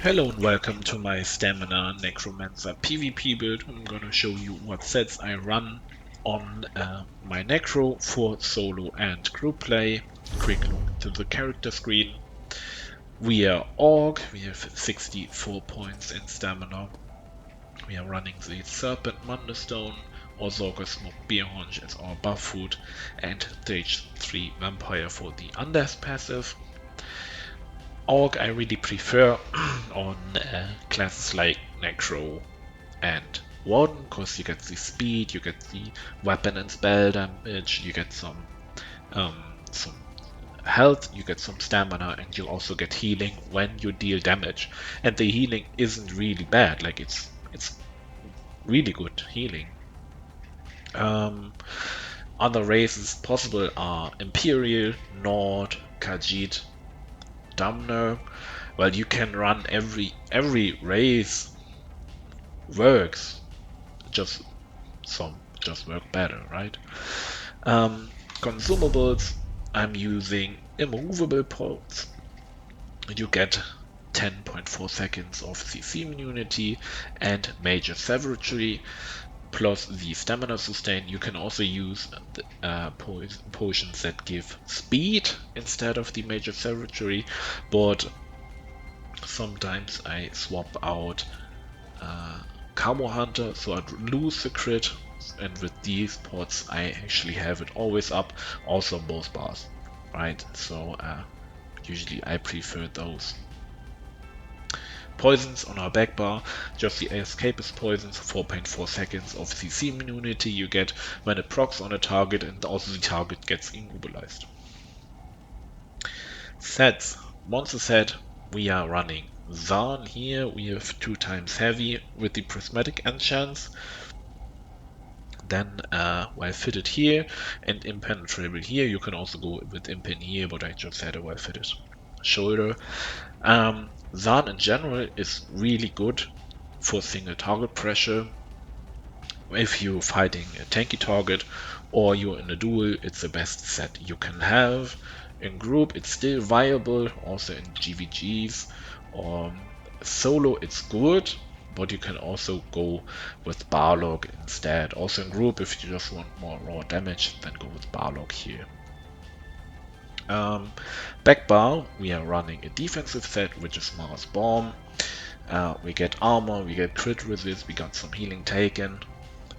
Hello and welcome to my Stamina Necromancer PvP build. I'm gonna show you what sets I run on my Necro for solo and group play. Quick look to the character screen. We are Orc, we have 64 points in Stamina. We are running the Serpent Mundstone, Orsorger Smoke Beerhaunch as our buff food, and Stage 3 Vampire for the Undeath passive. Orc I really prefer on classes like Necro and Warden, because you get the speed, you get the weapon and spell damage, you get some health, you get some stamina, and you also get healing when you deal damage. And the healing isn't really bad, like it's really good healing. Other races possible are Imperial, Nord, Khajiit, Damner. Well, you can run every race works, just work better, right? Consumables, I'm using immovable poles. You get 10.4 seconds of CC immunity and major savagery plus the stamina sustain. You can also use the, potions that give speed instead of the major savagery, but sometimes I swap out Camo Hunter, so I'd lose the crit, and with these pots I actually have it always up, also on both bars, right? So usually I prefer those. Poisons on our back bar, just the escapist poisons, 4.4 seconds of CC immunity you get when it procs on a target, and also the target gets immobilized. Sets. Monster set, we are running Zahn here, we have 2 times heavy with the prismatic enchants. Then well fitted here and impenetrable here. You can also go with impin here, but I just had a well fitted shoulder. Zahn in general is really good for single target pressure. If you're fighting a tanky target or you're in a duel, it's the best set you can have. In group, it's still viable, also in GVGs. Solo, it's good, but you can also go with Barlock instead. Also in group, if you just want more raw damage, then go with Barlock here. Back bar, we are running a defensive set, which is Mara's Bomb. We get armor, we get crit resist, we got some healing taken,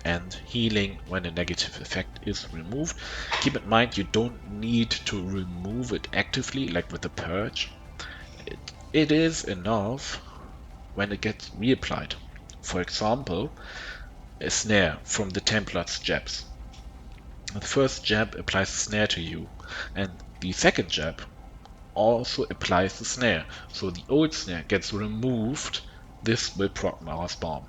and healing when a negative effect is removed. Keep in mind, you don't need to remove it actively, like with the purge. It is enough when it gets reapplied. For example, a snare from the Templar's jabs. The first jab applies a snare to you, and the second jab also applies the snare. So the old snare gets removed, this will proc Mara's Bomb.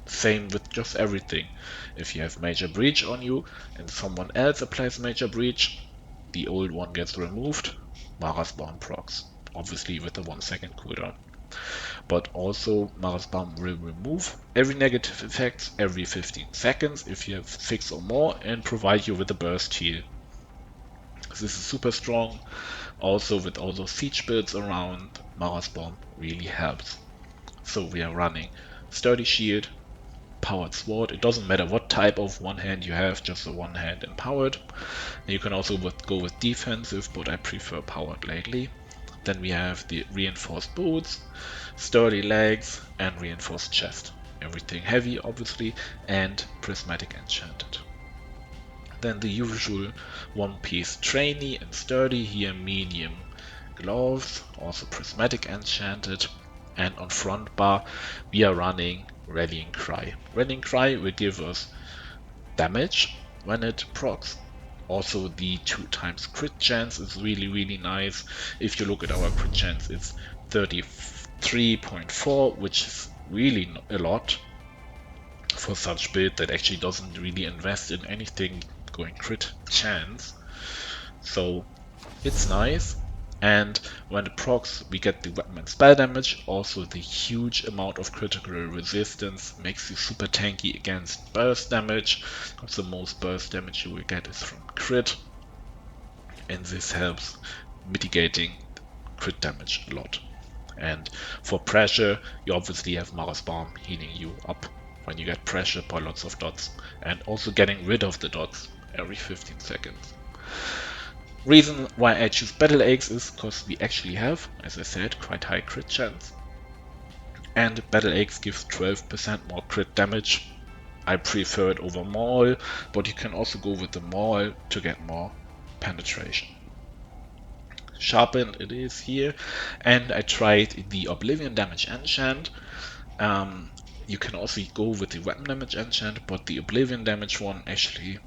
Same with just everything. If you have Major Breach on you and someone else applies Major Breach, the old one gets removed, Mara's Bomb procs. Obviously with a 1 second cooldown. But also Mara's Bomb will remove every negative effect every 15 seconds if you have 6 or more, and provide you with a burst heal. This is super strong. Also with all those siege builds around, Mara's Bomb really helps. So we are running Sturdy Shield, Powered Sword. It doesn't matter what type of one hand you have, just the one hand empowered. You can also go with defensive, but I prefer powered lately. Then we have the reinforced boots, sturdy legs, and reinforced chest. Everything heavy, obviously, and prismatic enchanted. Then the usual one-piece trainee and sturdy, here medium gloves, also prismatic enchanted. And on front bar, we are running Rallying Cry. Rallying Cry will give us damage when it procs. Also the 2 times crit chance is really nice. If you look at our crit chance, it's 33.4, which is really a lot for such build that actually doesn't really invest in anything going crit chance. So it's nice. And when it procs, we get the weapon and spell damage. Also the huge amount of critical resistance makes you super tanky against burst damage, because the most burst damage you will get is from crit, and this helps mitigating crit damage a lot. And for pressure, you obviously have Mara's Bomb healing you up when you get pressured by lots of dots, and also getting rid of the dots every 15 seconds. Reason why I choose Battle Axe is because we actually have, as I said, quite high crit chance. And Battle Axe gives 12% more crit damage. I prefer it over Maul, but you can also go with the Maul to get more penetration. Sharpened it is here, and I tried the Oblivion damage enchant. You can also go with the weapon damage enchant, but the Oblivion damage one actually,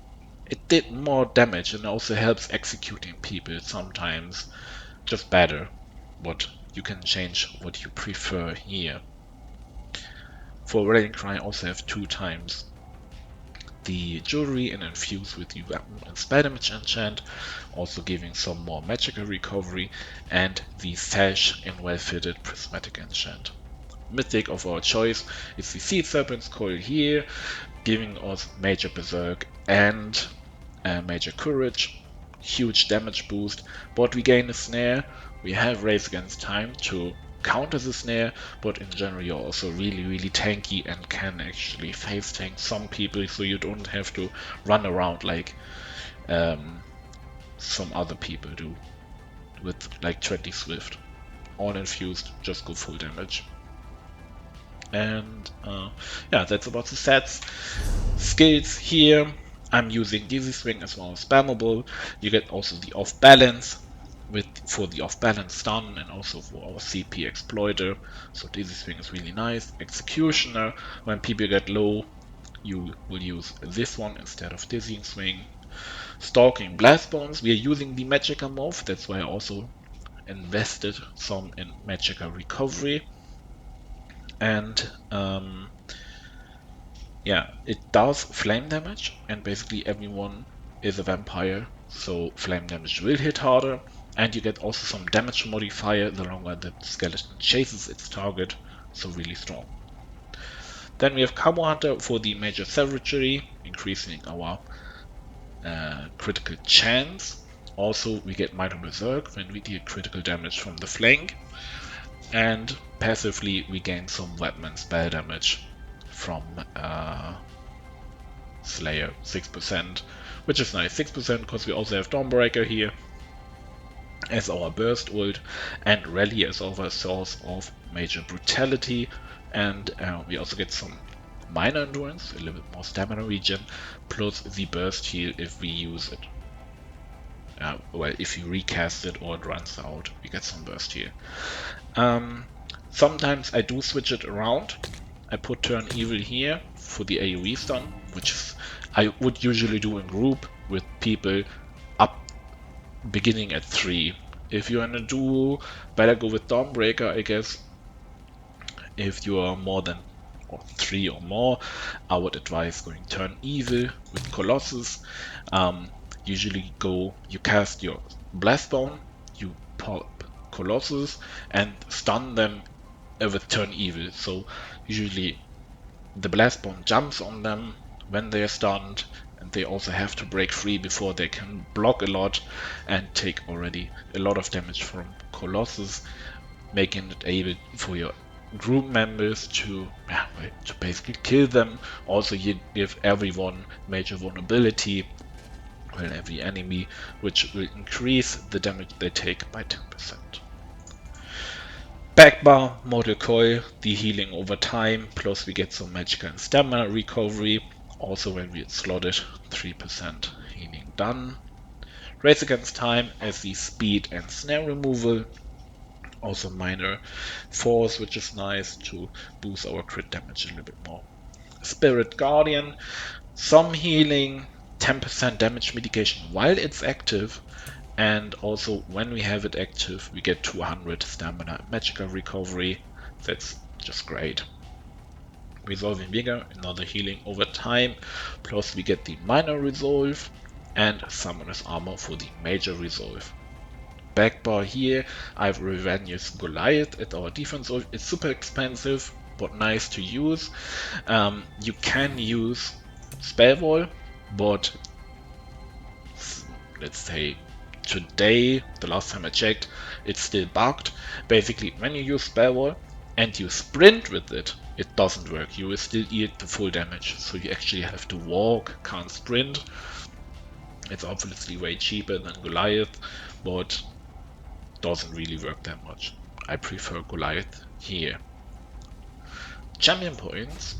it did more damage and also helps executing people sometimes just better, but you can change what you prefer here. For Rallying Cry I also have 2 times the jewelry and infuse with the weapon and spell damage enchant, also giving some more magical recovery, and the sash in well-fitted prismatic enchant. Mythic of our choice is the Seed Serpent's Coil here, giving us major berserk and major courage, huge damage boost, but we gain a snare. We have Race Against Time to counter the snare, but in general you're also really tanky and can actually face tank some people, so you don't have to run around like some other people do with like 20 Swift. All infused, just go full damage. And yeah, that's about the sets. Skills here, I'm using Dizzy Swing as well as Spammable. You get also the Off Balance for the Off Balance stun, and also for our CP Exploiter. So Dizzy Swing is really nice. Executioner, when people get low, you will use this one instead of Dizzying Swing. Stalking Blast Bones, we are using the Magicka move, that's why I also invested some in Magicka Recovery. And yeah, it does flame damage, and basically everyone is a vampire, so flame damage will hit harder, and you get also some damage modifier the longer the skeleton chases its target, so really strong. Then we have Camo Hunter for the major savagery, increasing our critical chance. Also, we get Minor Berserk when we deal critical damage from the flank, and passively we gain some weapon and spell damage from Slayer, 6%, which is nice. 6% because we also have Dawnbreaker here as our burst ult, and Rally as our source of major brutality, and we also get some minor endurance, a little bit more stamina regen, plus the burst heal if we use it. Well, if you recast it or it runs out, we get some burst heal. Sometimes I do switch it around. I put Turn Evil here for the AoE stun, which is, I would usually do in group with people up beginning at 3. If you're in a duo, better go with Dawnbreaker, I guess. If you are more than 3 or more, I would advise going Turn Evil with Colossus. Usually you cast your Blastbone, you pop Colossus and stun them with Turn Evil. So usually the Blastbone jumps on them when they are stunned, and they also have to break free before they can block a lot and take already a lot of damage from Colossus, making it able for your group members to basically kill them. Also, you give everyone major vulnerability, well, every enemy, which will increase the damage they take by 10%. Backbar, Mortal Coil, the healing over time, plus we get some magical and stamina recovery. Also when we slot it, 3% healing done. Race Against Time as the speed and snare removal. Also minor force, which is nice to boost our crit damage a little bit more. Spirit Guardian, some healing, 10% damage mitigation while it's active, and also when we have it active we get 200 stamina magical recovery. That's just great. Resolving Vigor, another healing over time, plus we get the minor resolve and Summoner's Armor for the major resolve. Backbar here, I have Revenge's Goliath at our defense. It's super expensive but nice to use. You can use Spell Wall, but let's say today, the last time I checked, it's still bugged. Basically, when you use Spell Wall and you sprint with it, it doesn't work. You will still eat the full damage. So you actually have to walk, can't sprint. It's obviously way cheaper than Goliath, but doesn't really work that much. I prefer Goliath here. Champion points.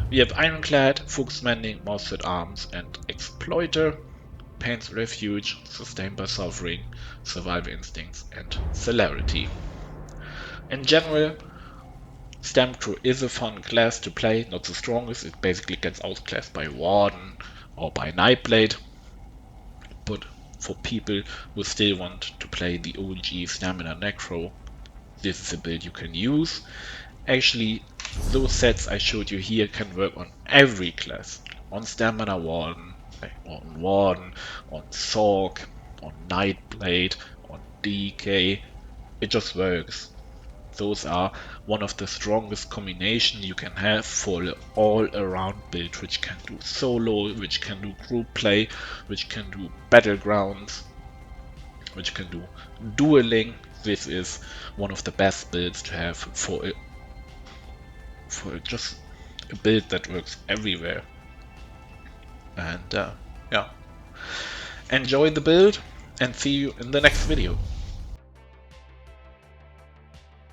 We have Ironclad, Fuchs Mending, Mastered Arms, and Exploiter. Pain's Refuge, Sustained by Suffering, Survival Instincts, and Celerity. In general, Stamp Crew is a fun class to play, not the strongest. It basically gets outclassed by Warden or by Nightblade. But for people who still want to play the OG Stamina Necro, this is a build you can use. Actually, those sets I showed you here can work on every class. On Stamina Warden, on Warden, on Sork, on Nightblade, on DK. It just works. Those are one of the strongest combinations you can have for an all-around build, which can do solo, which can do group play, which can do battlegrounds, which can do dueling. This is one of the best builds to have for just a build that works everywhere. And yeah, enjoy the build and see you in the next video.